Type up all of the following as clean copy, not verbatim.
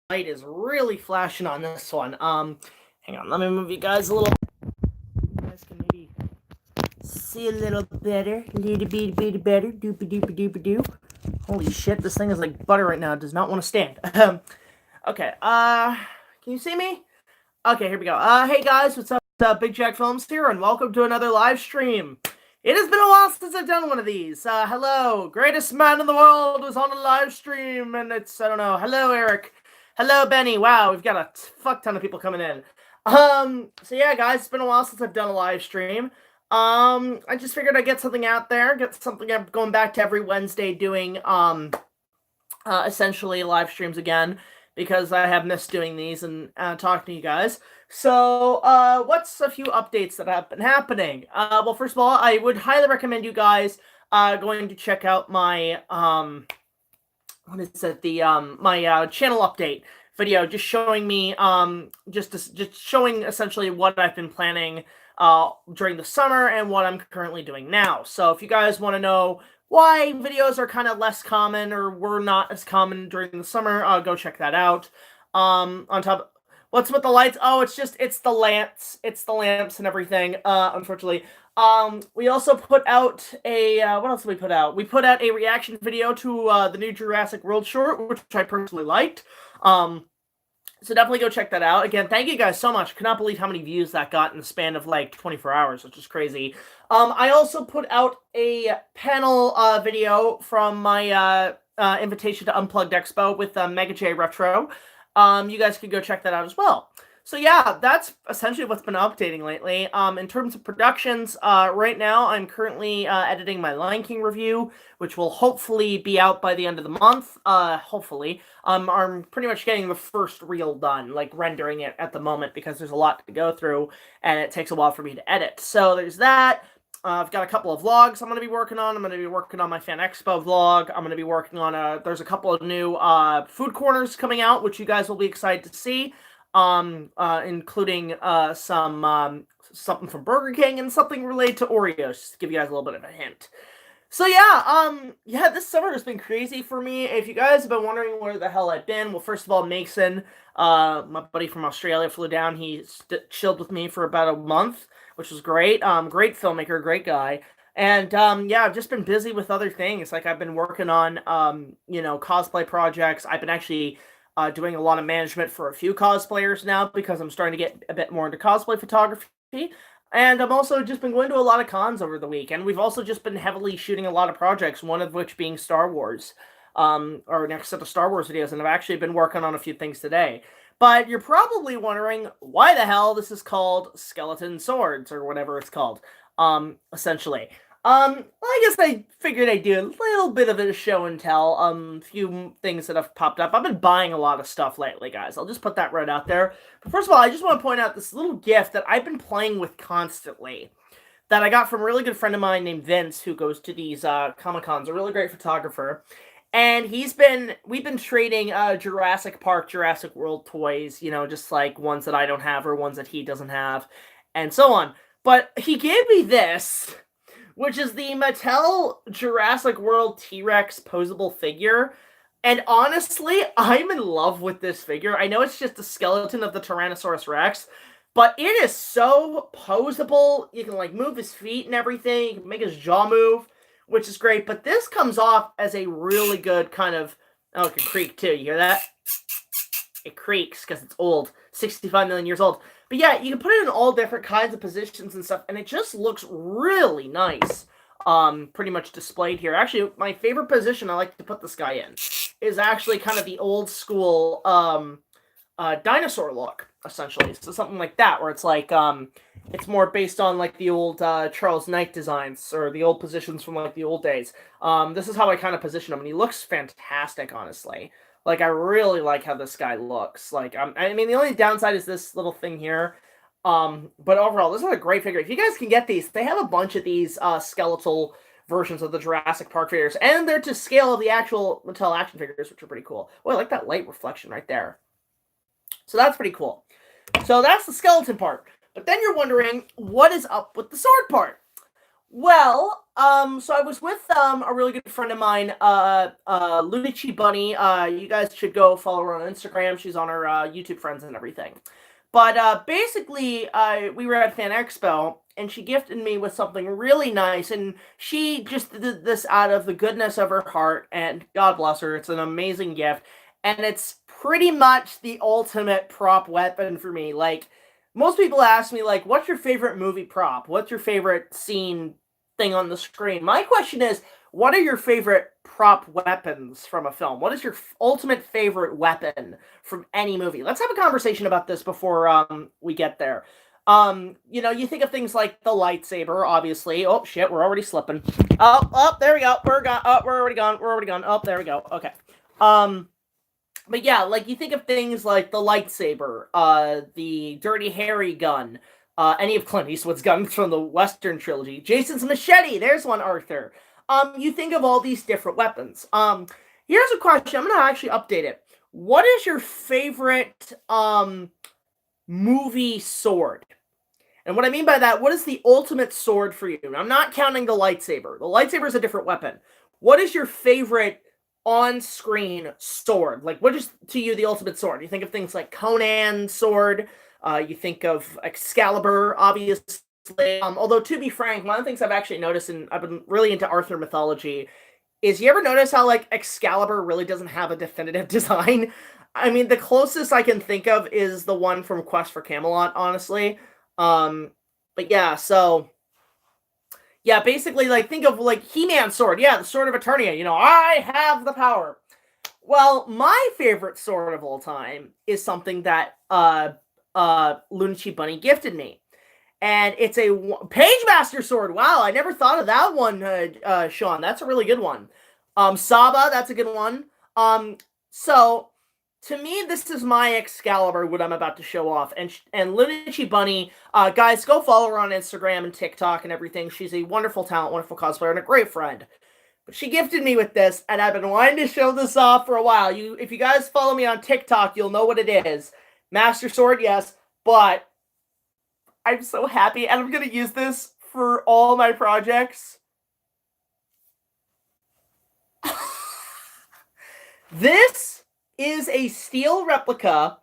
light is really flashing on this one. Hang on, let me move you guys a little. You guys can maybe see a little better, little bit better. Doopy doopy doopy doo. Holy shit, this thing is like butter right now. It does not want to stand. Okay. Can you see me? Okay, here we go. Hey guys, what's up? BigJackFilms here, and welcome to another live stream. It has been a while since I've done one of these. Hello, greatest man in the world was on a live stream, and it's, I don't know. Hello, Eric. Hello, Benny. Wow, we've got a fuck ton of people coming in. So yeah, guys, it's been a while since I've done a live stream. I just figured I'd get something out there, get something up, going back to every Wednesday doing, essentially live streams again, because I have missed doing these and talking to you guys. So, what's a few updates that have been happening? Well, first of all, I would highly recommend you guys going to check out my, what is it, the, my channel update video, just showing me, just showing essentially what I've been planning during the summer and what I'm currently doing now. So if you guys want to know why videos are kind of less common or were not as common during the summer, go check that out. On top, what's with the lights? Oh, it's the lamps. It's the lamps and everything, unfortunately. We also put out a, what else did we put out? We put out a reaction video to the new Jurassic World short, which I personally liked. So definitely go check that out. Again, thank you guys so much. Could not believe how many views that got in the span of like 24 hours, which is crazy. I also put out a panel video from my invitation to Unplugged Expo with Mega J Retro. You guys could go check that out as well. So yeah, that's essentially what's been updating lately. In terms of productions, right now I'm currently editing my Lion King review, which will hopefully be out by the end of the month. Hopefully. I'm pretty much getting the first reel done, like rendering it at the moment, because there's a lot to go through, and it takes a while for me to edit. So there's that. I've got a couple of vlogs I'm going to be working on. I'm going to be working on my Fan Expo vlog. I'm going to be working on there's a couple of new food corners coming out, which you guys will be excited to see. Including something from Burger King and something related to Oreos, just to give you guys a little bit of a hint. So yeah, this summer has been crazy for me. If you guys have been wondering where the hell I've been, well, first of all, Mason, my buddy from Australia, flew down. He chilled with me for about a month, which was great. Great filmmaker, great guy. And yeah, I've just been busy with other things. Like I've been working on cosplay projects. I've been actually doing a lot of management for a few cosplayers now, because I'm starting to get a bit more into cosplay photography. And I've also just been going to a lot of cons over the week. And we've also just been heavily shooting a lot of projects, one of which being Star Wars. Our next set of Star Wars videos. And I've actually been working on a few things today. But you're probably wondering why the hell this is called Skeleton Swords, or whatever it's called, essentially. I guess I figured I'd do a little bit of a show and tell, a few things that have popped up. I've been buying a lot of stuff lately, guys. I'll just put that right out there. But first of all, I just want to point out this little gift that I've been playing with constantly, that I got from a really good friend of mine named Vince, who goes to these Comic-Cons, a really great photographer. And we've been trading Jurassic Park, Jurassic World toys, just like ones that I don't have or ones that he doesn't have, and so on. But he gave me this, which is the Mattel Jurassic World T-Rex posable figure. And honestly, I'm in love with this figure. I know it's just a skeleton of the Tyrannosaurus Rex, but it is so posable. You can, like, move his feet and everything. You can make his jaw move, which is great. But this comes off as a really good kind of... Oh, it can creak, too. You hear that? It creaks because it's old. 65 million years old. But yeah, you can put it in all different kinds of positions and stuff, and it just looks really nice. Pretty much displayed here. Actually, my favorite position I like to put this guy in is actually kind of the old school dinosaur look, essentially. So something like that, where it's like it's more based on like the old Charles Knight designs, or the old positions from like the old days. This is how I kind of position him, and he looks fantastic, honestly. Like, I really like how this guy looks. Like, I mean, the only downside is this little thing here. But overall, this is a great figure. If you guys can get these, they have a bunch of these skeletal versions of the Jurassic Park figures. And they're to scale of the actual Mattel action figures, which are pretty cool. Oh, I like that light reflection right there. So that's pretty cool. So that's the skeleton part. But then you're wondering, what is up with the sword part? Well, so I was with a really good friend of mine, LUNACHIBUNNIE. You guys should go follow her on Instagram. She's on her YouTube friends and everything. But basically, we were at Fan Expo, and she gifted me with something really nice, and she just did this out of the goodness of her heart, and God bless her. It's an amazing gift, and it's pretty much the ultimate prop weapon for me. Like, most people ask me, like, what's your favorite movie prop? What's your favorite scene thing on the screen? My question is, what are your favorite prop weapons from a film? What is your ultimate favorite weapon from any movie? Let's have a conversation about this before we get there. You think of things like the lightsaber, obviously. Oh shit, we're already slipping. Oh, there we go. We're gone. Oh, we're already gone. We're already gone. Oh, there we go. Okay. But yeah, like you think of things like the lightsaber, the Dirty Harry gun, any of Clint Eastwood's guns from the Western trilogy, Jason's machete. There's one, Arthur. You think of all these different weapons. Here's a question. I'm gonna actually update it. What is your favorite movie sword? And what I mean by that, what is the ultimate sword for you? I'm not counting the lightsaber. The lightsaber is a different weapon. What is your favorite on-screen sword? Like, what is to you the ultimate sword? You think of things like Conan's sword. You think of Excalibur, obviously. Although, to be frank, one of the things I've actually noticed, and I've been really into Arthur mythology, is you ever notice how, like, Excalibur really doesn't have a definitive design? I mean, the closest I can think of is the one from Quest for Camelot, honestly. But yeah, so yeah, basically, like, think of, like, He-Man's sword. Yeah, the Sword of Eternia. I have the power. Well, my favorite sword of all time is something that LUNACHIBUNNIE gifted me. And it's a Pagemaster sword. Wow, I never thought of that one, Sean. That's a really good one. Saba, that's a good one. So to me, this is my Excalibur, what I'm about to show off. And LUNACHIBUNNIE, guys, go follow her on Instagram and TikTok and everything. She's a wonderful talent, wonderful cosplayer, and a great friend. But she gifted me with this, and I've been wanting to show this off for a while. If you guys follow me on TikTok, you'll know what it is. Master Sword, yes, but I'm so happy, and I'm going to use this for all my projects. This is a steel replica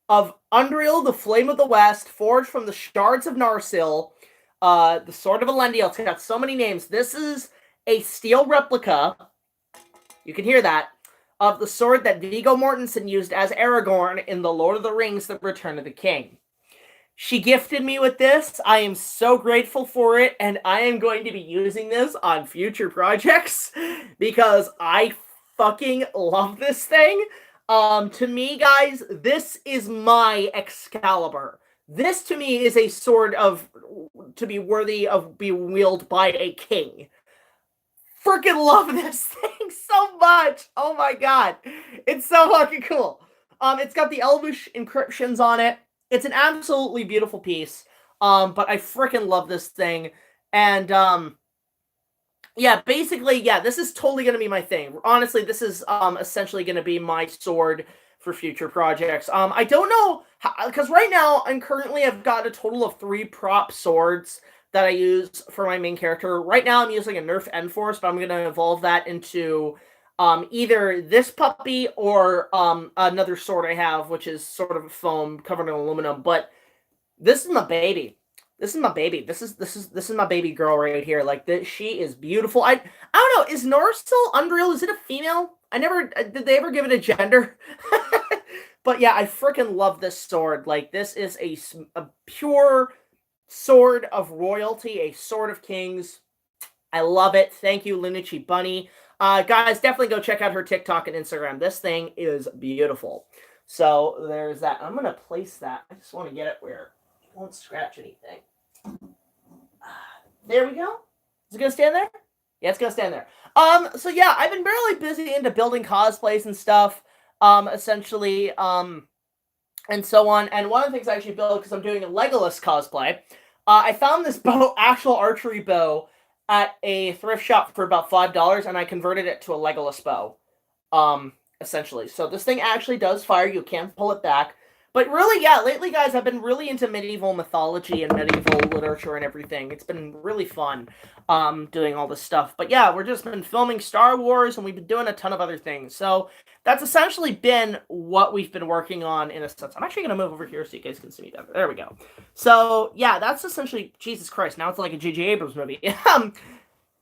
of Undril, the Flame of the West, forged from the shards of Narsil, the Sword of Elendil. It's got so many names. This is a steel replica, you can hear that, of the sword that Viggo Mortensen used as Aragorn in The Lord of the Rings, The Return of the King. She gifted me with this. I am so grateful for it, and I am going to be using this on future projects because I fucking love this thing. To me, guys, this is my Excalibur. This, to me, is a sword to be worthy of being wielded by a king. Freaking love this thing so much. Oh my god. It's so fucking cool. It's got the Elvish inscriptions on it. It's an absolutely beautiful piece. But I freaking love this thing. And, yeah, basically, yeah, this is totally going to be my thing. Honestly, this is, essentially going to be my sword for future projects. I don't know, because right now, I've got a total of 3 prop swords that I use for my main character. Right now, I'm using a Nerf Enforce, but I'm going to evolve that into either this puppy or another sword I have, which is sort of foam covered in aluminum. But this is my baby. This is my baby. This is my baby girl right here. Like, she is beautiful. I don't know. Is Narsil Undril? Is it a female? Did they ever give it a gender? But yeah, I freaking love this sword. Like, this is a pure sword of royalty, a sword of kings. I love it. Thank you, LUNACHIBUNNIE. Guys, definitely go check out her TikTok and Instagram. This thing is beautiful. So there's that. I'm going to place that. I just want to get it where it won't scratch anything. There we go. Is it going to stand there? Yeah, it's going to stand there. So yeah, I've been really busy into building cosplays and stuff, essentially, and so on. And one of the things I actually built, because I'm doing a Legolas cosplay, I found this actual archery bow at a thrift shop for about $5, and I converted it to a Legolas bow, essentially. So this thing actually does fire. You can pull it back. But really, yeah, lately, guys, I've been really into medieval mythology and medieval literature and everything. It's been really fun doing all this stuff. But yeah, we've just been filming Star Wars, and we've been doing a ton of other things. So that's essentially been what we've been working on in a sense. I'm actually going to move over here so you guys can see me better. There we go. So yeah, that's essentially, Jesus Christ, now it's like a J.J. Abrams movie.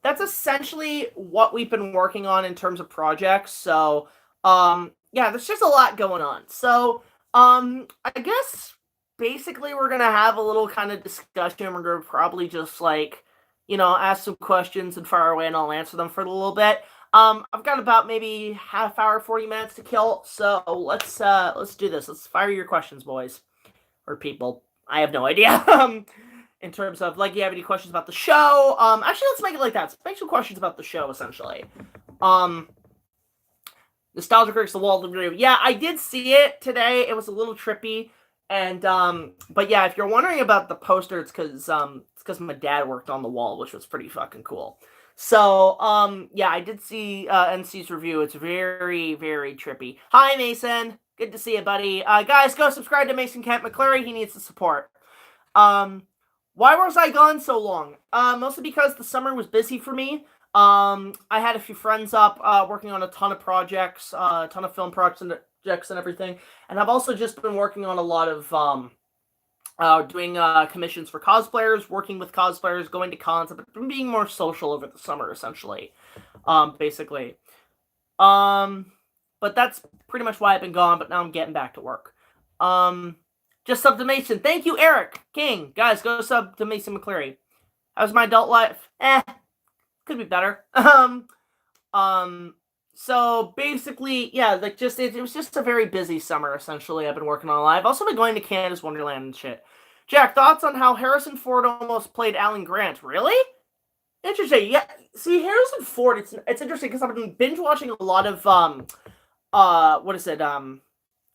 That's essentially what we've been working on in terms of projects. So yeah, there's just a lot going on. So I guess basically we're gonna have a little kind of discussion. We're gonna probably just like, ask some questions and fire away, and I'll answer them for a little bit. I've got about maybe half hour, 40 minutes to kill, so let's do this. Let's fire your questions, boys or people. I have no idea. In terms of like, you have any questions about the show? Actually, let's make it like that. Let's make some questions about the show, essentially. Nostalgia Critics, The Wall of Review. Yeah, I did see it today. It was a little trippy. And, but yeah, if you're wondering about the poster, it's because my dad worked on the wall, which was pretty fucking cool. So, yeah, I did see, NC's review. It's very, very trippy. Hi, Mason. Good to see you, buddy. Guys, go subscribe to Mason Kent McCleary. He needs the support. Why was I gone so long? Mostly because the summer was busy for me. I had a few friends up working on a ton of projects, a ton of film projects and everything. And I've also just been working on a lot of doing commissions for cosplayers, working with cosplayers, going to cons, but being more social over the summer, essentially. Basically. But that's pretty much why I've been gone, but now I'm getting back to work. Just sub to Mason. Thank you, Eric King. Guys, go sub to Mason McCleary. How's my adult life? Could be better. So basically, yeah, like it was just a very busy summer, essentially. I've been working on a lot. I've also been going to Canada's Wonderland and shit. Jack, thoughts on how Harrison Ford almost played Alan Grant? Really? Interesting. Yeah, see, Harrison Ford, it's interesting because I've been binge watching a lot of what is it?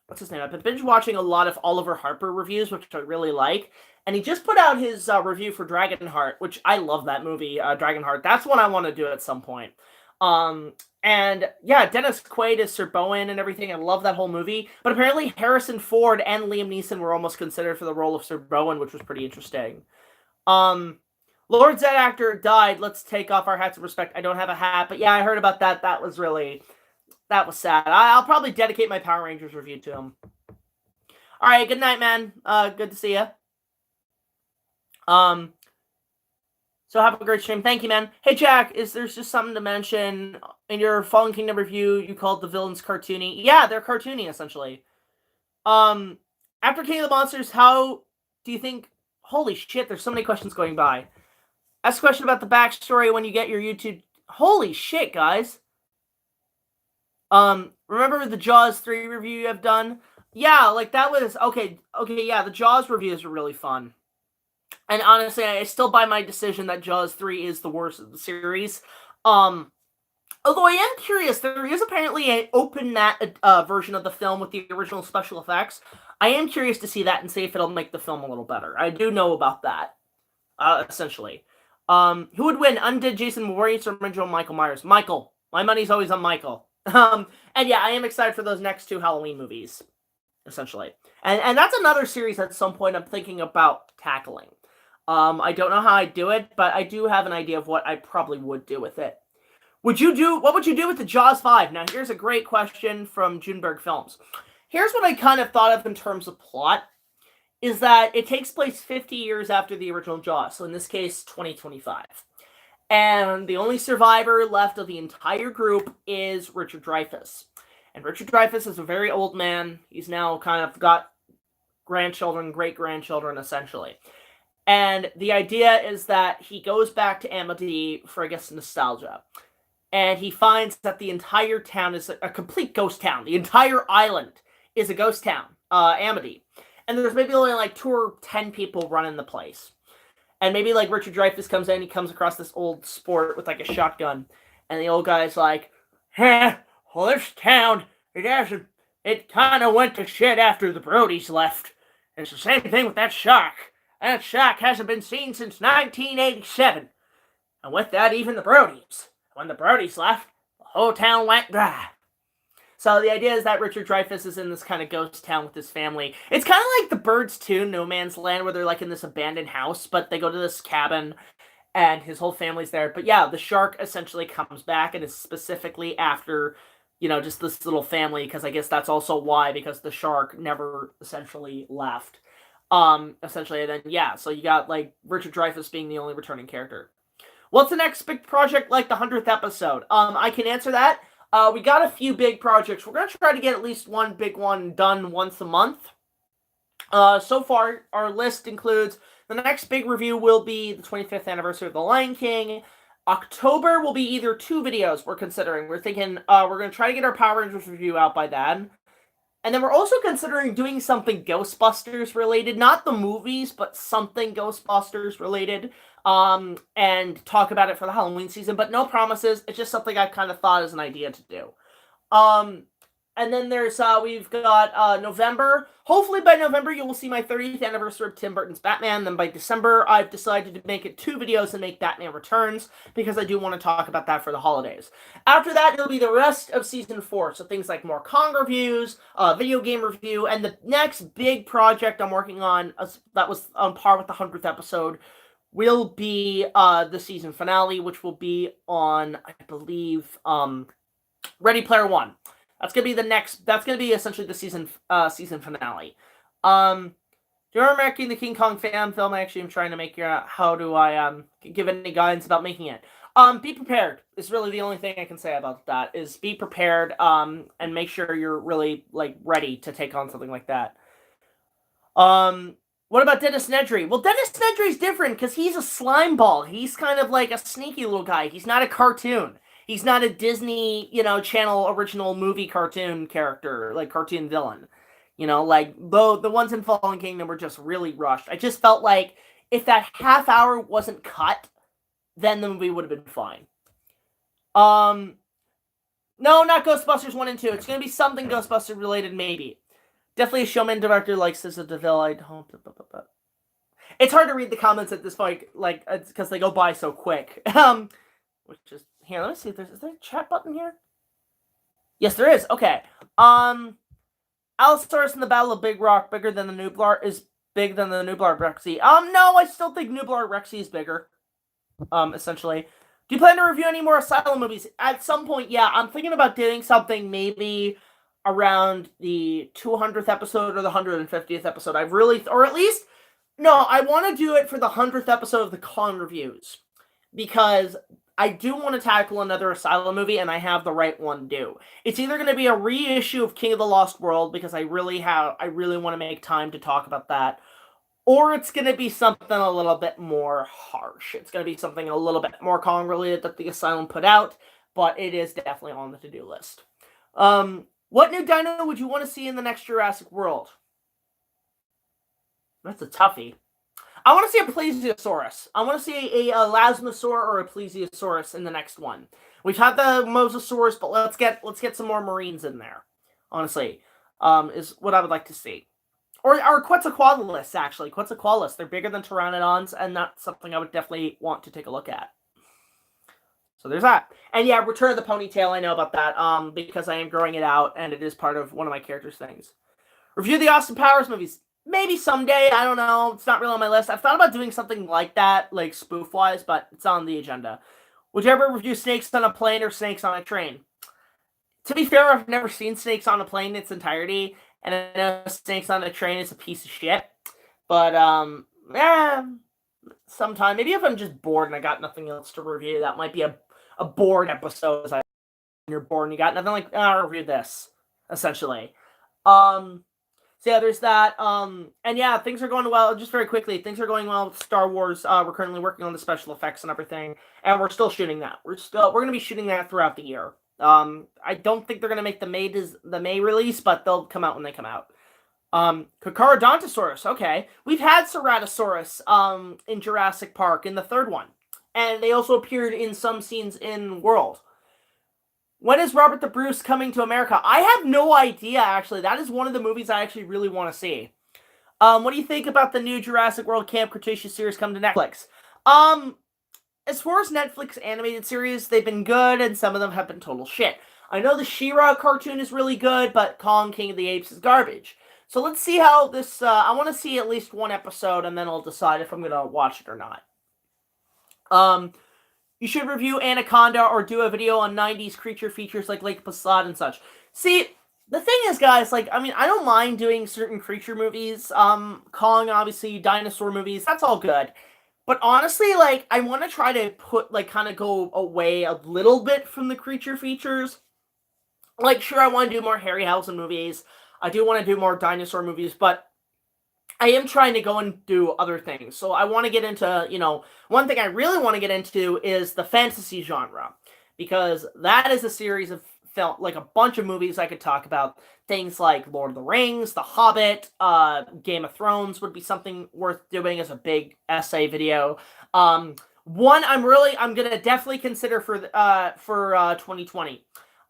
What's his name? I've been binge watching a lot of Oliver Harper reviews, which I really like. And he just put out his review for Dragonheart, which I love that movie, Dragonheart. That's what I want to do at some point. And yeah, Dennis Quaid is Sir Bowen and everything. I love that whole movie. But apparently Harrison Ford and Liam Neeson were almost considered for the role of Sir Bowen, which was pretty interesting. Lord Zed actor died. Let's take off our hats of respect. I don't have a hat, but yeah, I heard about that. That was sad. I'll probably dedicate my Power Rangers review to him. All right, good night, man. Good to see you. So have a great stream. Thank you, man. Hey, Jack, there's just something to mention in your Fallen Kingdom review? You called the villains cartoony. Yeah, they're cartoony, essentially. After King of the Monsters, how do you think... Holy shit, there's so many questions going by. Ask a question about the backstory when you get your YouTube... Holy shit, guys. Remember the Jaws 3 review you have done? Yeah, like that was... Okay, yeah, the Jaws reviews were really fun. And honestly, I still buy my decision that Jaws 3 is the worst of the series. Although I am curious, there is apparently an open matte version of the film with the original special effects. I am curious to see that and see if it'll make the film a little better. I do know about that, essentially. Who would win, Undead Jason Voorhees or original Michael Myers? Michael. My money's always on Michael. And yeah, I am excited for those next 2 Halloween movies, essentially. And that's another series at some point I'm thinking about tackling. I don't know how I'd do it, but I do have an idea of what I probably would do with it. What would you do with the Jaws 5? Now, here's a great question from Junberg Films. Here's what I kind of thought of in terms of plot, is that it takes place 50 years after the original Jaws, so in this case, 2025. And the only survivor left of the entire group is Richard Dreyfuss. And Richard Dreyfuss is a very old man. He's now kind of got grandchildren, great-grandchildren, essentially. And the idea is that he goes back to Amity for, I guess, nostalgia. And he finds that the entire town is a complete ghost town. The entire island is a ghost town, Amity. And there's maybe only like 2 or 10 people running the place. And maybe like Richard Dreyfuss comes in, he comes across this old sport with like a shotgun. And the old guy's like, well, this town, it kind of went to shit after the Brodies left. And it's the same thing with that shark. That shark hasn't been seen since 1987. And with that, even the Brodies. When the Brodies left, the whole town went dry. So the idea is that Richard Dreyfuss is in this kind of ghost town with his family. It's kind of like the Birds 2, No Man's Land, where they're like in this abandoned house, but they go to this cabin and his whole family's there. But yeah, the shark essentially comes back and is specifically after, just this little family, because I guess that's also why, because the shark never essentially left. Essentially, and then, yeah, so you got, like, Richard Dreyfuss being the only returning character. What's the next big project, like the 100th episode? I can answer that. We got a few big projects. We're going to try to get at least one big one done once a month. So far, our list includes, the next big review will be the 25th anniversary of The Lion King. October will be either 2 videos we're considering. We're thinking, we're going to try to get our Power Rangers review out by then. And then we're also considering doing something Ghostbusters related. Not the movies, but something Ghostbusters related. And talk about it for the Halloween season. But no promises. It's just something I kind of thought as an idea to do. And then there's, we've got, November. Hopefully by November you will see my 30th anniversary of Tim Burton's Batman. Then by December, I've decided to make it 2 videos and make Batman Returns, because I do want to talk about that for the holidays. After that, it'll be the rest of Season 4. So things like more Kong reviews, video game review, and the next big project I'm working on, that was on par with the 100th episode, will be, the season finale, which will be on, I believe, Ready Player One. That's gonna be essentially the season finale. Do you remember making the King Kong fan film? Actually, I'm trying to make how do I give any guidance about making it? Be prepared is really the only thing I can say about that. Is be prepared and make sure you're really ready to take on something like that. What about Dennis Nedry? Well, Dennis Nedry's different because he's a slime ball. He's kind of like a sneaky little guy. He's not a cartoon. He's not a Disney, Channel original movie cartoon character, like cartoon villain. The ones in Fallen Kingdom were just really rushed. I just felt like if that half hour wasn't cut, then the movie would have been fine. No, not Ghostbusters 1 and 2. It's going to be something Ghostbusters related, maybe. Definitely a showman director like SZA DeVille. I don't... It's hard to read the comments at this point, because they go by so quick. Which is... Here, let me see if is there a chat button here? Yes, there is. Okay. Allosaurus in the Battle of Big Rock bigger than the Nublar is bigger than the Nublar Rexy. No, I still think Nublar Rexy is bigger. Essentially. Do you plan to review any more Asylum movies? At some point, yeah. I'm thinking about doing something maybe around the 200th episode or the 150th episode. I want to do it for the 100th episode of the Con Reviews. Because I do want to tackle another Asylum movie, and I have the right one to do. It's either going to be a reissue of King of the Lost World, because I really want to make time to talk about that, or it's going to be something a little bit more harsh. It's going to be something a little bit more Kong-related that the Asylum put out, but it is definitely on the to-do list. What new dino would you want to see in the next Jurassic World? That's a toughie. I want to see a plesiosaurus. I want to see a Elasmosaur or a plesiosaurus in the next one. We've had the Mosasaurus, but let's get some more marines in there. Honestly, is what I would like to see. Or Quetzalcoatlus, actually. Quetzalcoatlus. They're bigger than Pteranodons, and that's something I would definitely want to take a look at. So there's that. And yeah, Return of the Ponytail, I know about that, because I am growing it out, and it is part of one of my character's things. Review the Austin Powers movies. Maybe someday, I don't know. It's not really on my list. I've thought about doing something like that, like spoof-wise, but it's on the agenda. Would you ever review Snakes on a Plane or Snakes on a Train? To be fair, I've never seen Snakes on a Plane in its entirety, and I know Snakes on a Train is a piece of shit. But, sometime. Maybe if I'm just bored and I got nothing else to review, that might be a bored episode. When you're bored and you got nothing, I'll review this, essentially. So yeah, there's that. And yeah, things are going well. Just very quickly, things are going well with Star Wars. We're currently working on the special effects and everything, and we're still shooting that. We're going to be shooting that throughout the year. I don't think they're going to make the May release, but they'll come out when they come out. Carcharodontosaurus. Okay, we've had Ceratosaurus in Jurassic Park in the 3rd one, and they also appeared in some scenes in World. When is Robert the Bruce coming to America? I have no idea, actually. That is one of the movies I actually really want to see. What do you think about the new Jurassic World Camp Cretaceous series coming to Netflix? As far as Netflix animated series, they've been good, and some of them have been total shit. I know the She-Ra cartoon is really good, but Kong King of the Apes is garbage. So let's see how this, I want to see at least one episode, and then I'll decide if I'm going to watch it or not. You should review Anaconda or do a video on 90s creature features like Lake Passat and such. See, the thing is, guys, like, I mean, I don't mind doing certain creature movies. Kong, obviously, dinosaur movies, that's all good. But honestly, like, I want to try to put, like, kind of go away a little bit from the creature features. Like, sure, I want to do more Harryhausen movies. I do want to do more dinosaur movies, but I am trying to go and do other things. So I want to get into, you know, one thing I really want to get into is the fantasy genre. Because that is a series of film, like a bunch of movies I could talk about. Things like Lord of the Rings, The Hobbit, Game of Thrones would be something worth doing as a big essay video. One I'm going to definitely consider for 2020.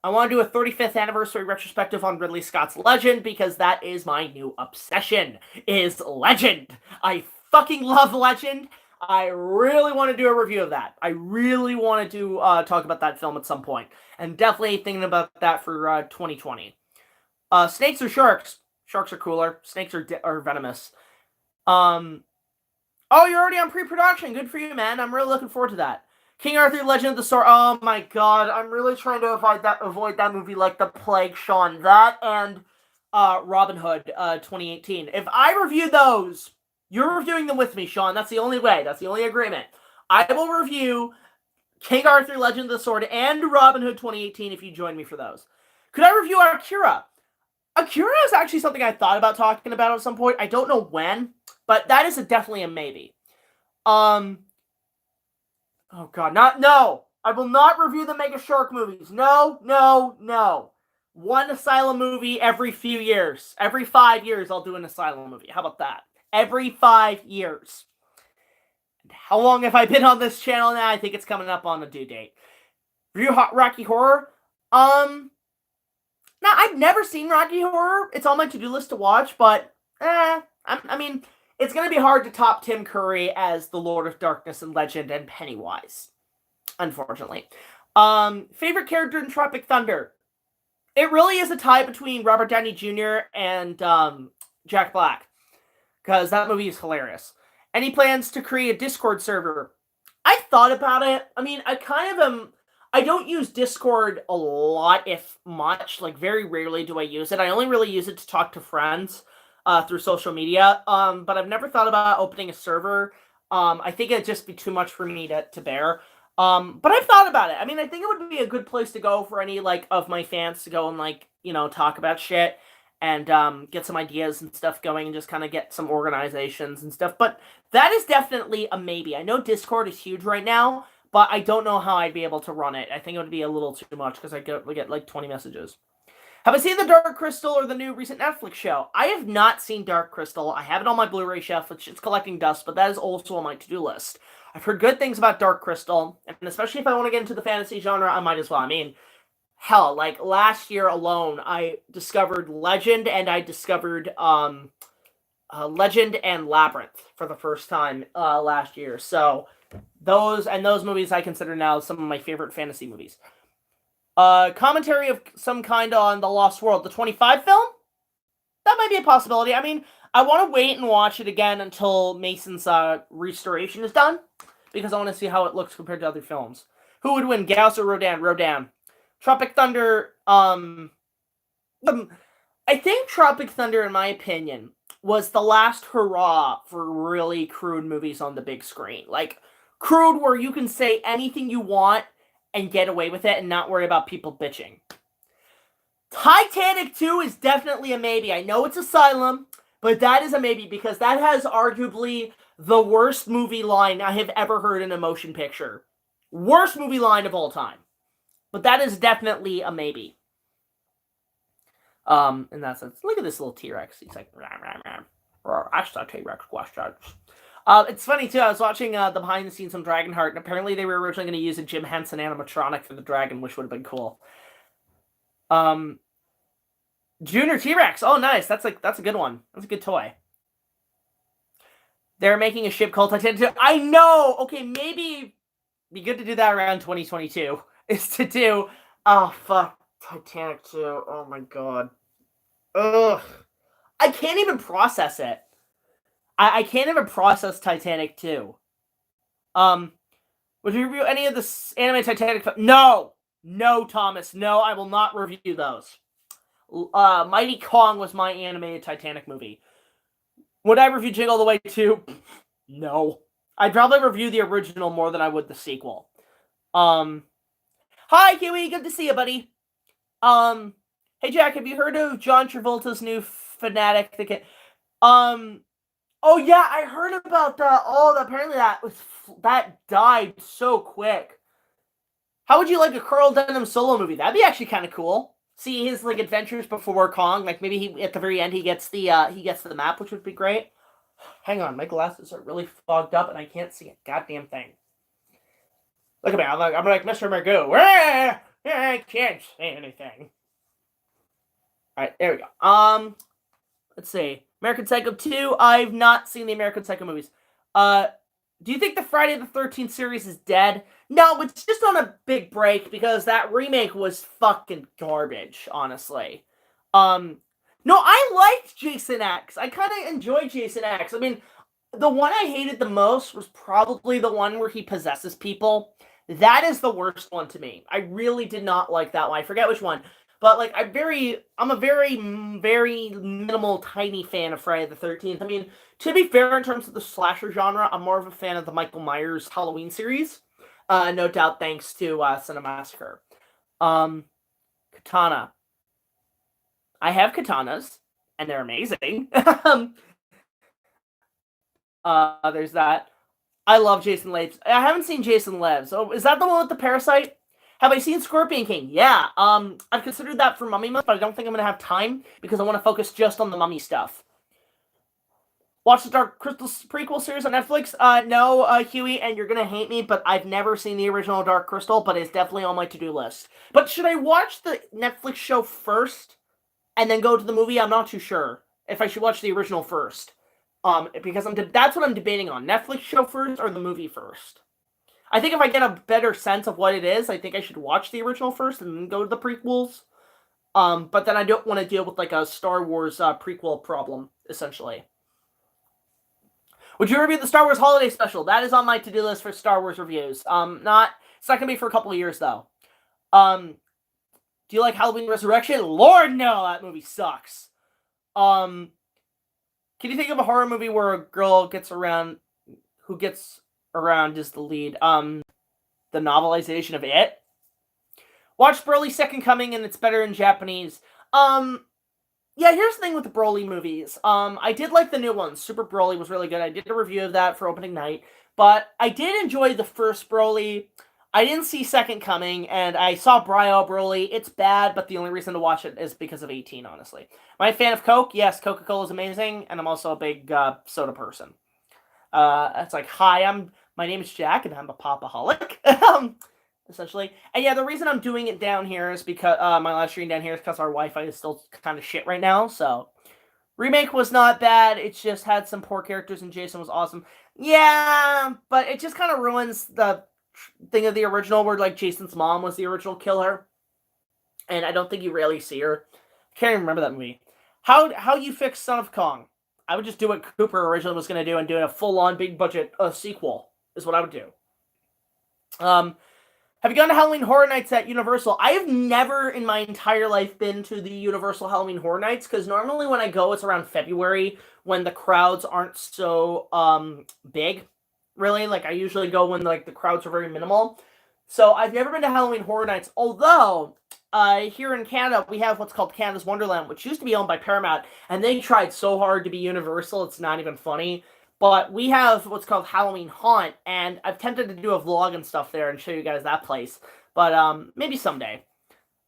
I want to do a 35th anniversary retrospective on Ridley Scott's Legend because that is my new obsession, is Legend. I fucking love Legend. I really want to do a review of that. I really want to do talk about that film at some point. And definitely thinking about that for 2020. Snakes or sharks? Sharks are cooler. Snakes are venomous. Oh, you're already on pre-production. Good for you, man. I'm really looking forward to that. King Arthur, Legend of the Sword. Oh my god, I'm really trying to avoid that movie like the plague, Sean. That and Robin Hood 2018. If I review those, you're reviewing them with me, Sean. That's the only way. That's the only agreement. I will review King Arthur, Legend of the Sword, and Robin Hood 2018 if you join me for those. Could I review Akira? Akira is actually something I thought about talking about at some point. I don't know when, but that is definitely a maybe. Oh god, no! I will not review the Mega Shark movies. No. One Asylum movie every few years. Every 5 years I'll do an Asylum movie. How about that? Every 5 years. How long have I been on this channel now? I think it's coming up on the due date. Review Rocky Horror? No, I've never seen Rocky Horror. It's on my to-do list to watch, but, I mean, it's going to be hard to top Tim Curry as the Lord of Darkness and Legend and Pennywise, unfortunately. Favorite character in Tropic Thunder? It really is a tie between Robert Downey Jr. and Jack Black, because that movie is hilarious. Any plans to create a Discord server? I thought about it. I mean, I kind of am... I don't use Discord a lot, if much. Like, very rarely do I use it. I only really use it to talk to friends through social media. But I've never thought about opening a server. I think it'd just be too much for me to bear. But I've thought about it. I mean, I think it would be a good place to go for any, like, of my fans to go and, like, you know, talk about shit. And get some ideas and stuff going and just kind of get some organizations and stuff. But that is definitely a maybe. I know Discord is huge right now, but I don't know how I'd be able to run it. I think it would be a little too much because I get like 20 messages. Have I seen The Dark Crystal or the new recent Netflix show? I have not seen Dark Crystal. I have it on my Blu-ray shelf, which is collecting dust, but that is also on my to-do list. I've heard good things about Dark Crystal, and especially if I want to get into the fantasy genre, I might as well. I mean, hell, like last year alone, I discovered Legend, and I discovered Legend and Labyrinth for the first time last year. So those movies I consider now some of my favorite fantasy movies. Commentary of some kind on The Lost World, the 25 film? That might be a possibility. I mean, I want to wait and watch it again until Mason's restoration is done, because I want to see how it looks compared to other films. Who would win, Gauss or Rodan? Rodan. Tropic Thunder, I think Tropic Thunder, in my opinion, was the last hurrah for really crude movies on the big screen. Like, crude where you can say anything you want and get away with it and not worry about people bitching. Titanic 2 is definitely a maybe. I know it's Asylum, but that is a maybe because that has arguably the worst movie line I have ever heard in a motion picture. Worst movie line of all time. But that is definitely a maybe. In that sense. Look at this little T-Rex. He's like, I saw T-Rex questions. It's funny, too. I was watching the behind-the-scenes on Dragonheart, and apparently they were originally going to use a Jim Henson animatronic for the dragon, which would have been cool. Junior T-Rex. Oh, nice. That's a good one. That's a good toy. They're making a ship called Titanic. I know! Okay, maybe be good to do that around 2022. Is to do... Oh, fuck. Titanic 2. Oh my god. Ugh. I can't even process it. I can't even process Titanic 2. Would you review any of the anime Titanic? No! No, Thomas. No, I will not review those. Mighty Kong was my animated Titanic movie. Would I review Jingle All the Way 2? No. I'd probably review the original more than I would the sequel. Hi, Kiwi. Good to see you, buddy. Hey, Jack, have you heard of John Travolta's new Fanatic? Oh yeah, I heard about that. Oh, apparently that died so quick. How would you like a Carl Denham solo movie? That'd be actually kind of cool. See his like adventures before Kong. Like maybe he at the very end he gets the map, which would be great. Hang on, my glasses are really fogged up and I can't see a goddamn thing. Look at me, I'm like Mr. Magoo. I can't see anything. Alright, there we go. Let's see. American Psycho 2. I've not seen the American Psycho movies. Do you think the Friday the 13th series is dead? No, it's just on a big break because that remake was fucking garbage, honestly. No, I liked Jason X. I kind of enjoyed Jason X. I mean, the one I hated the most was probably the one where he possesses people. That is the worst one to me. I really did not like that one. I forget which one. But, like, I'm a very, very minimal, tiny fan of Friday the 13th. I mean, to be fair, in terms of the slasher genre, I'm more of a fan of the Michael Myers Halloween series. No doubt thanks to Cinemassacre. Katana. I have katanas, and they're amazing. There's that. I love Jason Lives. I haven't seen Jason Lives. Oh, is that the one with the parasite? Have I seen Scorpion King? Yeah. I've considered that for Mummy Month, but I don't think I'm going to have time because I want to focus just on the Mummy stuff. Watch the Dark Crystal prequel series on Netflix? No, Huey, and you're going to hate me, but I've never seen the original Dark Crystal, but it's definitely on my to-do list. But should I watch the Netflix show first and then go to the movie? I'm not too sure if I should watch the original first. Because that's what I'm debating on. Netflix show first or the movie first? I think if I get a better sense of what it is, I think I should watch the original first and then go to the prequels. But then I don't want to deal with like a Star Wars prequel problem, essentially. Would you review the Star Wars Holiday Special? That is on my to-do list for Star Wars reviews. It's not gonna be for a couple of years though. Do you like Halloween Resurrection? Lord no, that movie sucks. Can you think of a horror movie where a girl who gets around is the lead? The novelization of It. Watch Broly's Second Coming and it's better in Japanese. Yeah, here's the thing with the Broly movies. I did like the new ones. Super Broly was really good. I did a review of that for opening night. But I did enjoy the first Broly. I didn't see Second Coming, and I saw Bryo Broly. It's bad, but the only reason to watch it is because of 18, honestly. Am I a fan of Coke? Yes, Coca-Cola is amazing, and I'm also a big soda person. It's like, hi, my name is Jack, and I'm a popaholic. Essentially. And yeah, the reason I'm doing it down here is because my live stream down here is because our Wi-Fi is still kind of shit right now. So remake was not bad. It just had some poor characters, and Jason was awesome. Yeah, but it just kind of ruins the thing of the original, where like Jason's mom was the original killer, and I don't think you really see her. I can't even remember that movie. How you fix Son of Kong? I would just do what Cooper originally was going to do and do a full-on big budget sequel. Is what I would do. Have you gone to Halloween Horror Nights at Universal? I have never in my entire life been to the Universal Halloween Horror Nights, because normally when I go, it's around February, when the crowds aren't so big, really. Like, I usually go when like the crowds are very minimal. So I've never been to Halloween Horror Nights, although here in Canada, we have what's called Canada's Wonderland, which used to be owned by Paramount, and they tried so hard to be Universal, it's not even funny. But we have what's called Halloween Haunt, and I've tempted to do a vlog and stuff there and show you guys that place. But maybe someday.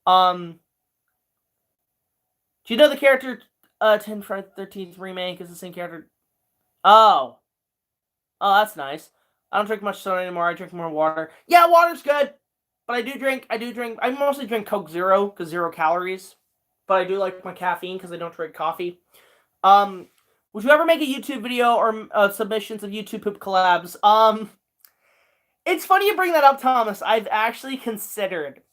Do you know the character 10 Friday the 13th remake is the same character? Oh. Oh, that's nice. I don't drink much soda anymore. I drink more water. Yeah, water's good. But I do drink. I mostly drink Coke Zero because 0 calories. But I do like my caffeine because I don't drink coffee. Would you ever make a YouTube video or submissions of YouTube poop collabs? It's funny you bring that up, Thomas. I've actually considered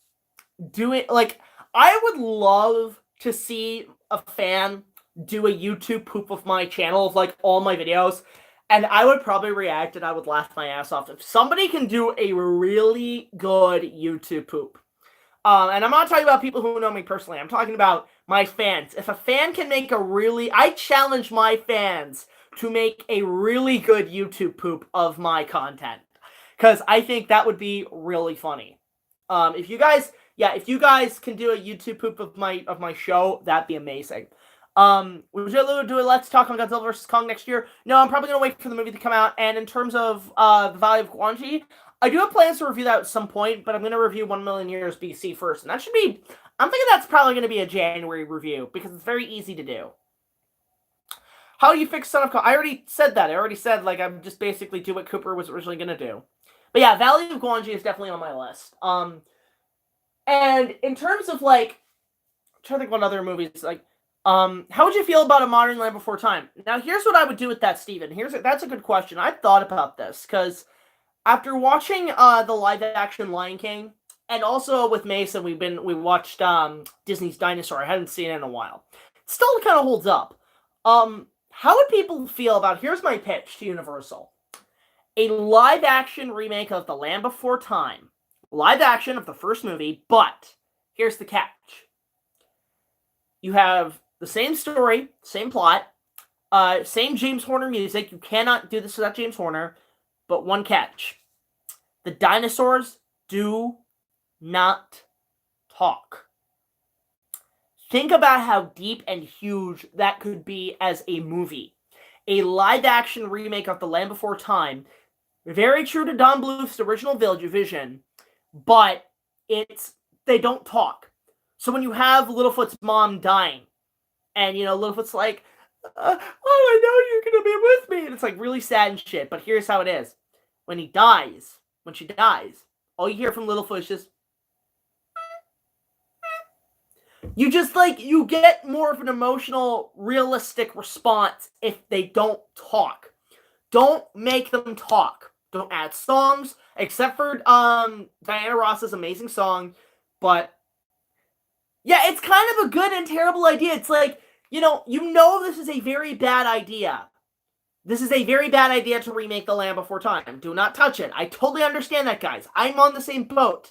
doing, like, I would love to see a fan do a YouTube poop of my channel of like all my videos, and I would probably react and I would laugh my ass off. If somebody can do a really good YouTube poop, and I'm not talking about people who know me personally, I'm talking about my fans. If a fan can make I challenge my fans to make a really good YouTube poop of my content, because I think that would be really funny. If you guys can do a YouTube poop of my show, that'd be amazing. Would you do a Let's Talk on Godzilla vs. Kong next year? No, I'm probably gonna wait for the movie to come out. And in terms of the Valley of Guanji, I do have plans to review that at some point, but I'm gonna review 1 Million Years BC first, and that should be. I'm thinking that's probably gonna be a January review because it's very easy to do. How do you fix Son of Kong? I already said that. I already said like I'm just basically do what Cooper was originally gonna do. But yeah, Valley of Guanji is definitely on my list. And in terms of like, I'm trying to think what other movies like. How would you feel about A Modern Land Before Time? Now, here's what I would do with that, Steven. That's a good question. I've thought about this, because after watching the live-action Lion King, and also with Mason, we watched Disney's Dinosaur. I hadn't seen it in a while. It still kind of holds up. How would people feel about, here's my pitch to Universal. A live-action remake of The Land Before Time. Live-action of the first movie, but here's the catch. You have the same story, same plot, same James Horner music. You cannot do this without James Horner, but one catch. The dinosaurs do not talk. Think about how deep and huge that could be as a movie. A live-action remake of The Land Before Time, very true to Don Bluth's original vision, but they don't talk. So when you have Littlefoot's mom dying, and, Littlefoot's like, I know you're going to be with me. And it's, like, really sad and shit. But here's how it is. When she dies, all you hear from Littlefoot is just, you get more of an emotional, realistic response if they don't talk. Don't make them talk. Don't add songs, except for Diana Ross's amazing song. But yeah, it's kind of a good and terrible idea. It's like, this is a very bad idea. This is a very bad idea to remake The Land Before Time. Do not touch it. I totally understand that, guys. I'm on the same boat.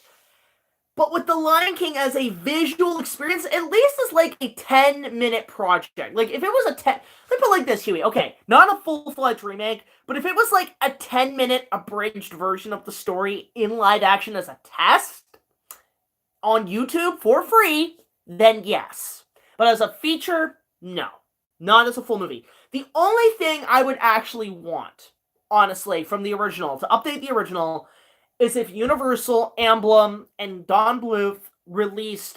But with The Lion King as a visual experience, at least it's like a 10-minute project. Like, if it was let me put it like this, Huey. Okay, not a full-fledged remake, but if it was like a 10-minute abridged version of the story in live action as a test on YouTube for free, then yes. But as a feature, no. Not as a full movie. The only thing I would actually want, honestly, from the original, to update the original, is if Universal, Emblem, and Don Bluth re-released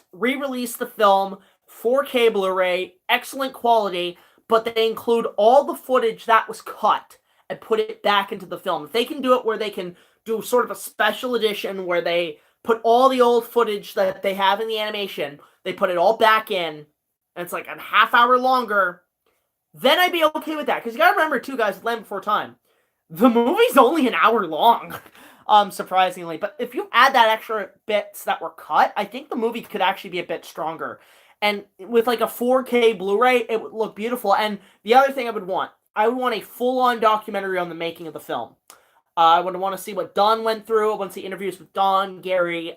the film 4K Blu-ray, excellent quality, but they include all the footage that was cut and put it back into the film. If they can do it where they can do sort of a special edition where they put all the old footage that they have in the animation, they put it all back in, and it's like a half hour longer, then I'd be okay with that. Because you gotta remember, too, guys, Land Before Time, the movie's only an hour long, surprisingly. But if you add that extra bits that were cut, I think the movie could actually be a bit stronger. And with like a 4K Blu-ray, it would look beautiful. And the other thing I would want a full-on documentary on the making of the film. I would want to see what Don went through. I want to see interviews with Don, Gary,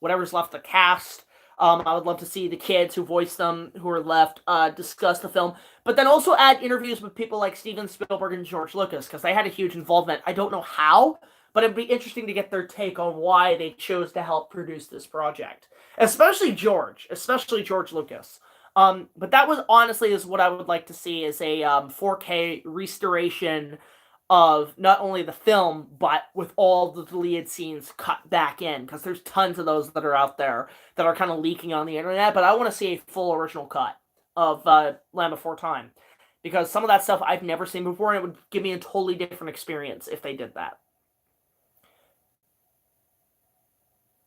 whatever's left of the cast. I would love to see the kids who voiced them, who are left, discuss the film. But then also add interviews with people like Steven Spielberg and George Lucas, because they had a huge involvement. I don't know how, but it'd be interesting to get their take on why they chose to help produce this project. Especially George Lucas. But that was honestly is what I would like to see, is a 4K restoration of not only the film, but with all the deleted scenes cut back in, because there's tons of those that are out there that are kind of leaking on the internet, but I want to see a full original cut of Land Before Time, because some of that stuff I've never seen before, and it would give me a totally different experience if they did that.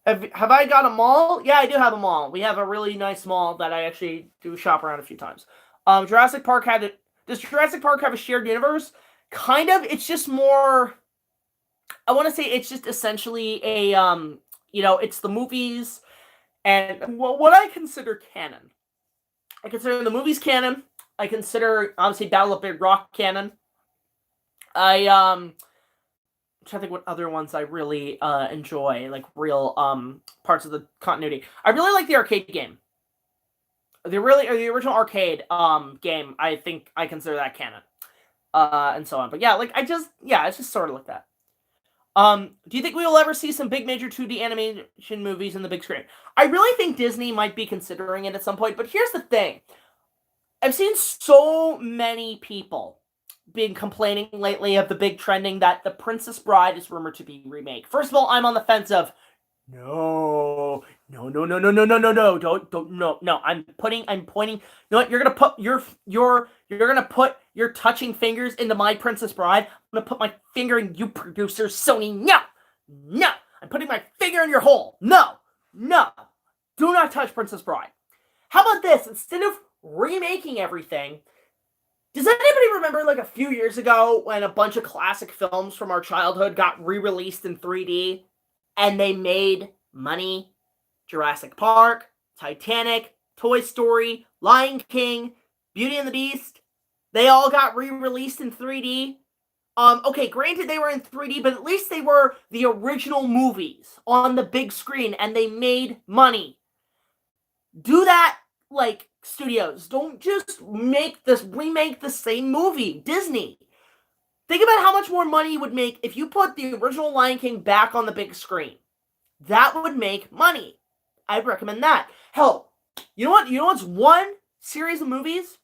Have I got a mall? Yeah, I do have a mall. We have a really nice mall that I actually do shop around a few times. Does Jurassic Park have a shared universe? Kind of. It's just more, I want to say it's just essentially a, it's the movies, And what I consider canon, I consider the movies canon. I consider, obviously, Battle of Big Rock canon. I'm trying to think what other ones I really enjoy, like real parts of the continuity. I really like the arcade game. The original arcade game. I think I consider that canon. And so on. But yeah, it's just sort of like that. Do you think we will ever see some big major 2D animation movies in the big screen? I really think Disney might be considering it at some point, but here's the thing. I've seen so many people been complaining lately of the big trending that The Princess Bride is rumored to be remade. First of all, I'm on the fence of no. Don't, no. I'm pointing. You know what? You're gonna put you're gonna put your touching fingers into my Princess Bride. I'm gonna put my finger in you, producer Sony. No. I'm putting my finger in your hole. No. Do not touch Princess Bride. How about this? Instead of remaking everything, does anybody remember like a few years ago when a bunch of classic films from our childhood got re-released in 3D and they made money? Jurassic Park, Titanic, Toy Story, Lion King, Beauty and the Beast. They all got re-released in 3D. Okay, granted they were in 3D, but at least they were the original movies on the big screen and they made money. Do that, like, studios. Don't just remake the same movie. Disney. Think about how much more money you would make if you put the original Lion King back on the big screen. That would make money. I'd recommend that. Hell, you know what? You know what's one series of movies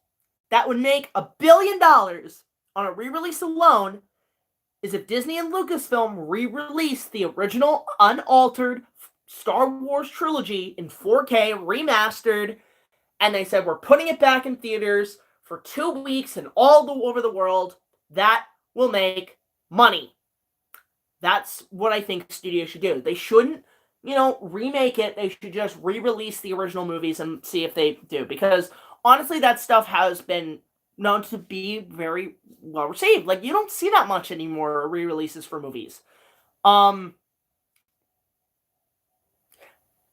that would make $1 billion on a re-release alone is if Disney and Lucasfilm re-released the original unaltered Star Wars trilogy in 4K remastered, and they said we're putting it back in theaters for 2 weeks and all over the world. That will make money. That's what I think studios should do. They shouldn't, remake it. They should just re-release the original movies and see if they do. Because, honestly, that stuff has been known to be very well received. Like, you don't see that much anymore re-releases for movies.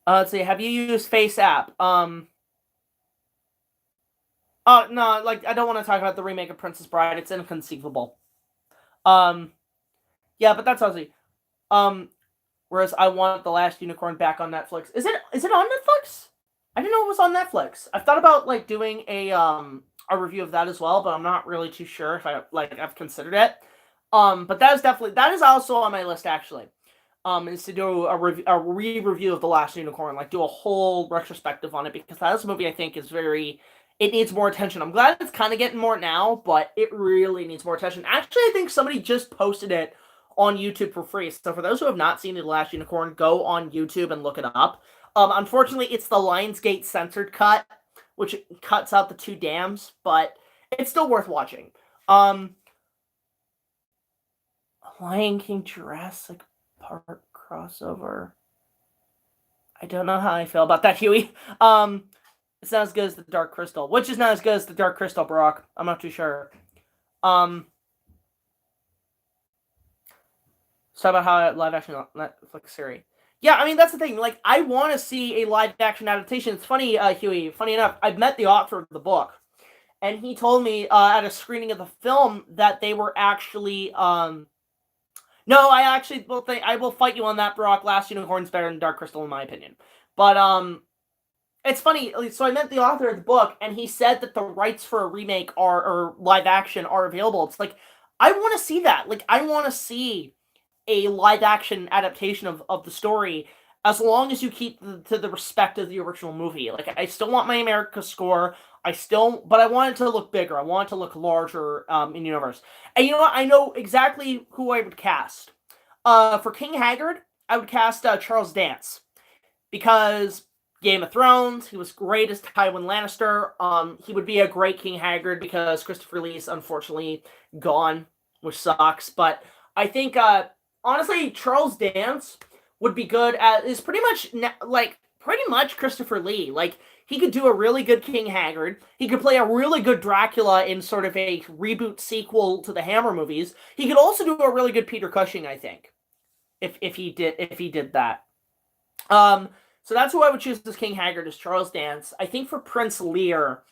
Let's see. Have you used Face app? Oh, no, like, I don't want to talk about the remake of Princess Bride. It's inconceivable. Yeah, but that's obviously. Whereas I want The Last Unicorn back on Netflix. Is it on Netflix? I didn't know it was on Netflix. I've thought about like doing a review of that as well, but I'm not really too sure if I've considered it. But that is also on my list actually. Is to do a re-review of The Last Unicorn, like do a whole retrospective on it, because that is a movie I think is it needs more attention. I'm glad it's kind of getting more now, but it really needs more attention. Actually, I think somebody just posted it on YouTube for free. So for those who have not seen The Last Unicorn, go on YouTube and look it up. Unfortunately, it's the Lionsgate censored cut, which cuts out the 2 dams, but it's still worth watching. Lion King Jurassic Park crossover. I don't know how I feel about that, Huey. It's not as good as The Dark Crystal, which is not as good as The Dark Crystal, Brock. I'm not too sure. So about how live action Netflix series. Yeah, I mean, that's the thing. Like, I want to see a live action adaptation. It's funny, Huey. Funny enough, I've met the author of the book, and he told me at a screening of the film that they were actually. No, I will fight you on that, Brock. Last Unicorn's better than Dark Crystal, in my opinion. But it's funny. So I met the author of the book, and he said that the rights for a remake or live action are available. It's like, I want to see that. Like, I want to see a live action adaptation of the story, as long as you keep to the respect of the original movie. Like, I still want my America score. But I want it to look bigger. I want it to look larger in universe. And you know what? I know exactly who I would cast. For King Haggard, I would cast Charles Dance, because Game of Thrones, he was great as Tywin Lannister. He would be a great King Haggard because Christopher Lee's unfortunately gone, which sucks. But I think honestly, Charles Dance would be good is pretty much Christopher Lee. Like, he could do a really good King Haggard. He could play a really good Dracula in sort of a reboot sequel to the Hammer movies. He could also do a really good Peter Cushing, I think, if he did that. So that's who I would choose as King Haggard, as Charles Dance. I think for Prince Lear,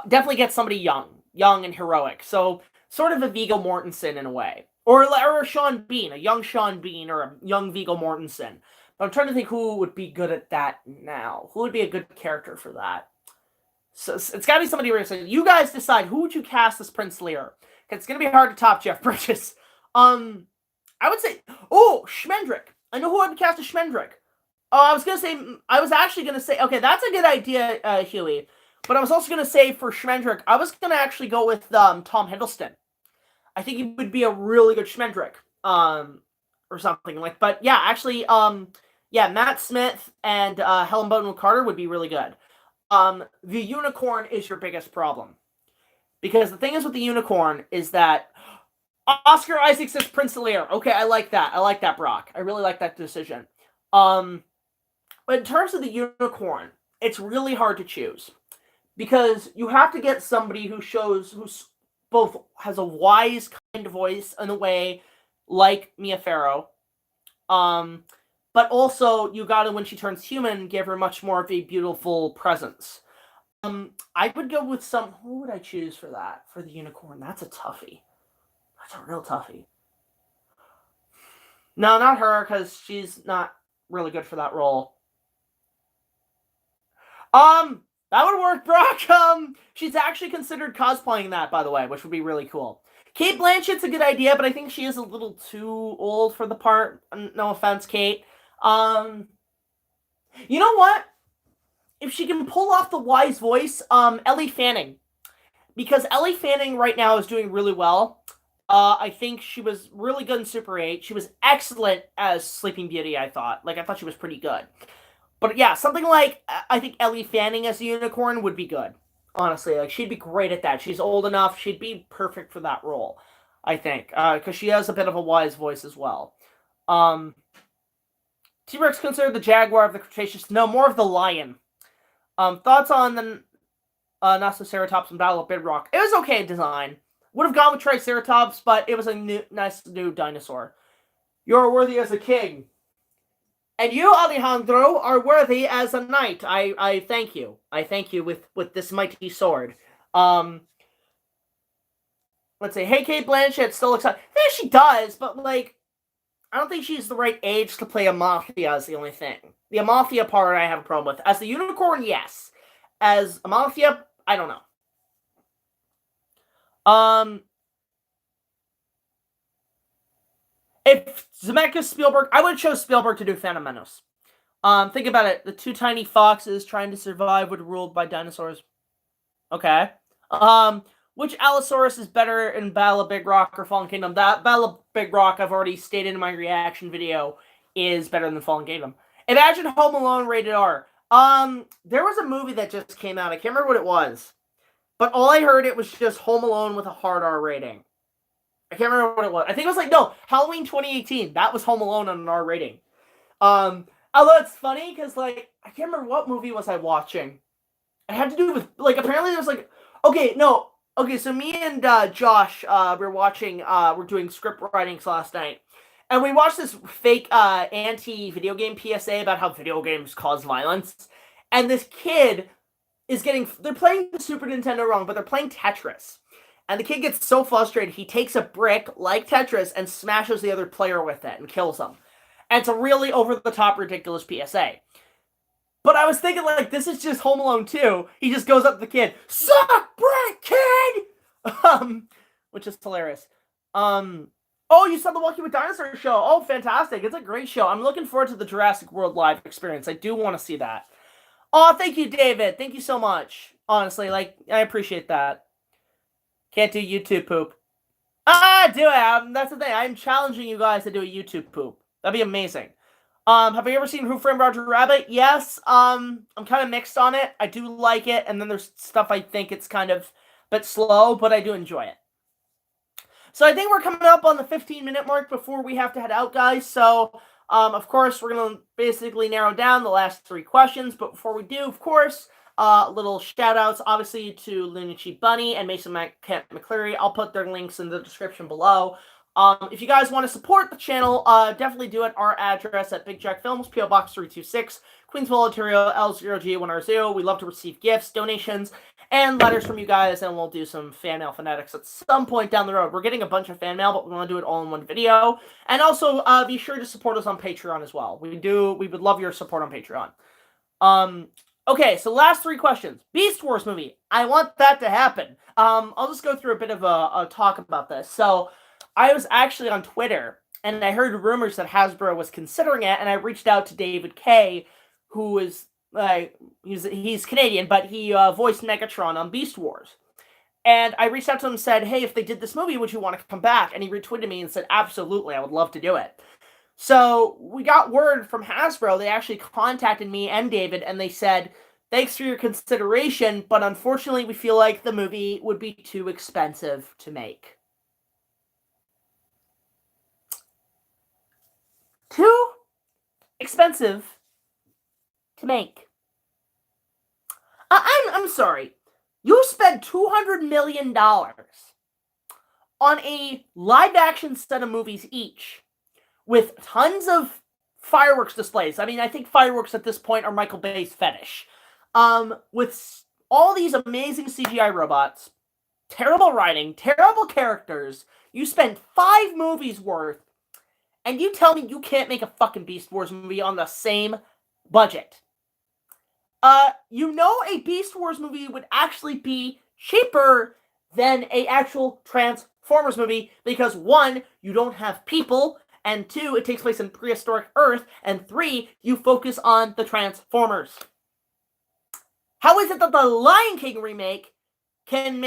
definitely get somebody young and heroic. So sort of a Viggo Mortensen in a way. Or a Sean Bean, a young Sean Bean, or a young Viggo Mortensen. But I'm trying to think who would be good at that now. Who would be a good character for that? So it's got to be somebody where it's like, you guys decide, who would you cast as Prince Lear? It's going to be hard to top Jeff Bridges. I would say, Schmendrick. I know who I would cast as Schmendrick. I was actually going to say, okay, that's a good idea, Huey. But I was also going to say for Schmendrick, I was going to actually go with Tom Hiddleston. I think he would be a really good Schmendrick. Or something like, but yeah, actually, Matt Smith and Helen Bonham Carter would be really good. The unicorn is your biggest problem. Because the thing is with the unicorn is that Oscar Isaac says Prince Lear. Okay, I like that. I like that, Brock. I really like that decision. But in terms of the unicorn, it's really hard to choose. Because you have to get somebody who's both has a wise kind of voice in a way like Mia Farrow. But also you gotta, when she turns human, give her much more of a beautiful presence. I would go with who would I choose for that? For the unicorn? That's a toughie. That's a real toughie. No, not her, because she's not really good for that role. That would work, Brock. She's actually considered cosplaying that, by the way, which would be really cool. Kate Blanchett's a good idea, but I think she is a little too old for the part. No offense, Kate. You know what? If she can pull off the wise voice, Ellie Fanning. Because Ellie Fanning right now is doing really well. I think she was really good in Super 8. She was excellent as Sleeping Beauty, I thought. I thought she was pretty good. But yeah, something like, I think Ellie Fanning as a unicorn would be good. Honestly, she'd be great at that. She's old enough. She'd be perfect for that role, I think. Because she has a bit of a wise voice as well. T-Rex considered the jaguar of the Cretaceous. No, more of the lion. Thoughts on the Nociceratops in Battle of Big Rock? It was okay design. Would have gone with Triceratops, but it was a nice new dinosaur. You're worthy as a king. And you, Alejandro, are worthy as a knight. I thank you. I thank you with this mighty sword. Let's say, hey, Kate Blanchett still looks like... Yeah, she does, but, I don't think she's the right age to play Amalthea is the only thing. The Amalthea part I have a problem with. As the unicorn, yes. As Amalthea, I don't know. If Zemeckis Spielberg, I would have chose Spielberg to do Phantom Menace. Think about it. The two tiny foxes trying to survive when ruled by dinosaurs. Okay. Which Allosaurus is better in Battle of Big Rock or Fallen Kingdom? That Battle of Big Rock, I've already stated in my reaction video, is better than Fallen Kingdom. Imagine Home Alone rated R. There was a movie that just came out. I can't remember what it was. But all I heard, it was just Home Alone with a hard R rating. I can't remember what it was. I think it was Halloween 2018. That was Home Alone on an R rating. Although it's funny, because, I can't remember what movie was I watching. It had to do with, apparently there was, Okay, so me and Josh, we're doing script writings last night. And we watched this fake anti-video game PSA about how video games cause violence. And this kid they're playing the Super Nintendo wrong, but they're playing Tetris. And the kid gets so frustrated, he takes a brick, like Tetris, and smashes the other player with it and kills them. And it's a really over-the-top, ridiculous PSA. But I was thinking, this is just Home Alone 2. He just goes up to the kid, suck brick, kid! Which is hilarious. Oh, you saw the Walking with Dinosaurs show. Oh, fantastic. It's a great show. I'm looking forward to the Jurassic World live experience. I do want to see that. Oh, thank you, David. Thank you so much. Honestly, I appreciate that. Can't do YouTube poop. Do it. That's the thing. I'm challenging you guys to do a YouTube poop. That'd be amazing. Have you ever seen Who Framed Roger Rabbit? Yes. I'm kind of mixed on it. I do like it, and then there's stuff I think it's kind of a bit slow, but I do enjoy it. So I think we're coming up on the 15-minute mark before we have to head out, guys. So, of course, we're going to basically narrow down the last 3 questions. But before we do, of course, little shout-outs, obviously, to LUNACHIBUNNIE and Mason McCleary. I'll put their links in the description below. If you guys want to support the channel, definitely do it. Our address at BigJackFilms, PO Box 326, Queensville, Ontario, L0G1R0. We love to receive gifts, donations, and letters from you guys, and we'll do some fan mail fanatics at some point down the road. We're getting a bunch of fan mail, but we want to do it all in one video. And also, be sure to support us on Patreon as well. We would love your support on Patreon. Okay, so last 3 questions. Beast Wars movie. I want that to happen. I'll just go through a bit of a talk about this. So, I was actually on Twitter, and I heard rumors that Hasbro was considering it, and I reached out to David Kay, who is, he's Canadian, but he voiced Megatron on Beast Wars. And I reached out to him and said, hey, if they did this movie, would you want to come back? And he retweeted me and said, absolutely, I would love to do it. So we got word from Hasbro. They actually contacted me and David, and they said, thanks for your consideration, but unfortunately we feel like the movie would be too expensive to make. Too expensive to make. I'm sorry. You spent $200 million on a live-action set of movies each, with tons of fireworks displays. I mean, I think fireworks at this point are Michael Bay's fetish. With all these amazing CGI robots, terrible writing, terrible characters. You spent 5 movies worth, and you tell me you can't make a fucking Beast Wars movie on the same budget. You know a Beast Wars movie would actually be cheaper than a actual Transformers movie because 1, you don't have people, and 2, it takes place in prehistoric Earth, and 3, you focus on the Transformers. How is it that the Lion King remake can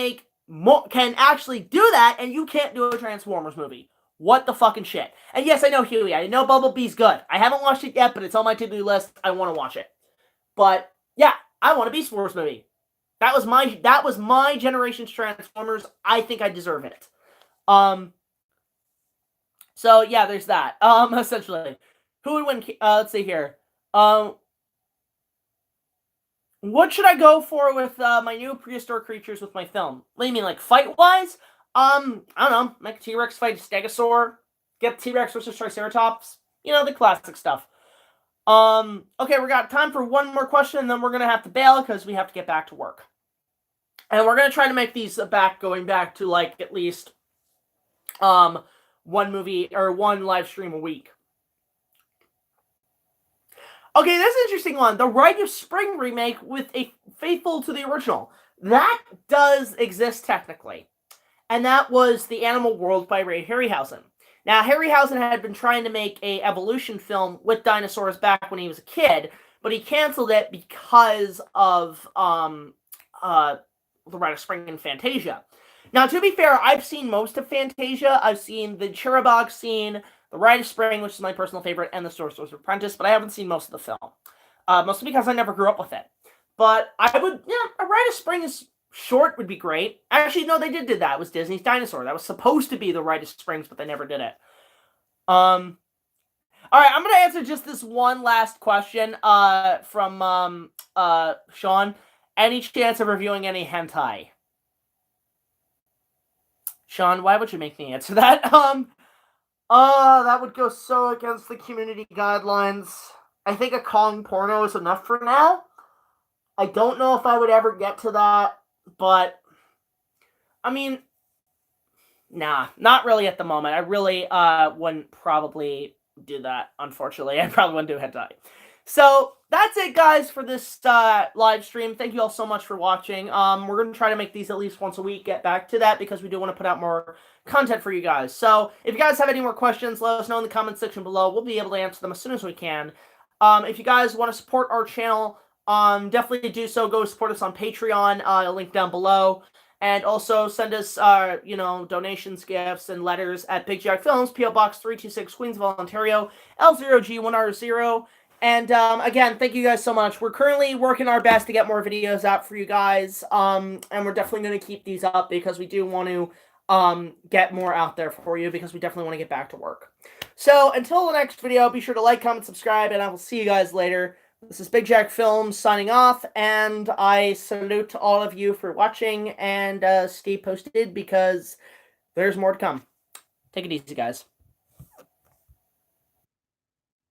actually do that, and you can't do a Transformers movie? What the fucking shit? And yes, I know Huey. I know Bumblebee's good. I haven't watched it yet, but it's on my to-do list. I want to watch it. But yeah, I want a Beast Wars movie. That was my generation's Transformers. I think I deserve it. So yeah, there's that. Essentially, who would win? Let's see here. What should I go for with my new prehistoric creatures with my film? What do you mean, like fight-wise? I don't know. Make a T-Rex fight a Stegosaur. Get T-Rex versus Triceratops. You know, the classic stuff. Okay, we got time for one more question, and then we're going to have to bail because we have to get back to work. And we're going to try to make these going back to, like, at least one movie or one live stream a week. Okay, that's an interesting one. The Rite of Spring remake with a faithful to the original. That does exist technically. And that was The Animal World by Ray Harryhausen. Now, Harryhausen had been trying to make a evolution film with dinosaurs back when he was a kid, but he canceled it because of The Rite of Spring and Fantasia. Now, to be fair, I've seen most of Fantasia. I've seen the Cherubog scene, The Rite of Spring, which is my personal favorite, and The Sorcerer's Apprentice, but I haven't seen most of the film. Mostly because I never grew up with it. But I would, A Rite of Spring is short would be great. Actually, no, they did that. It was Disney's Dinosaur. That was supposed to be The Rite of Springs, but they never did it. Alright, I'm going to answer just this one last question from Sean. Any chance of reviewing any hentai? Sean, why would you make me answer that? That would go so against the community guidelines. I think a Kong porno is enough for now. I don't know if I would ever get to that, but I mean, nah, not really at the moment. I really wouldn't probably do that, unfortunately. I probably wouldn't do hentai. So that's it, guys, for this live stream. Thank you all so much for watching. We're going to try to make these at least once a week, get back to that, because we do want to put out more content for you guys. So if you guys have any more questions, let us know in the comment section below. We'll be able to answer them as soon as we can. If you guys want to support our channel, definitely do so. Go support us on Patreon, link down below. And also send us, donations, gifts, and letters at BigJackFilms, PO Box 326, Queensville, Ontario, L0G1R0. And, again, thank you guys so much. We're currently working our best to get more videos out for you guys. And we're definitely going to keep these up because we do want to, get more out there for you because we definitely want to get back to work. So, until the next video, be sure to like, comment, subscribe, and I will see you guys later. This is BigJackFilms signing off, and I salute all of you for watching, and stay posted because there's more to come. Take it easy, guys.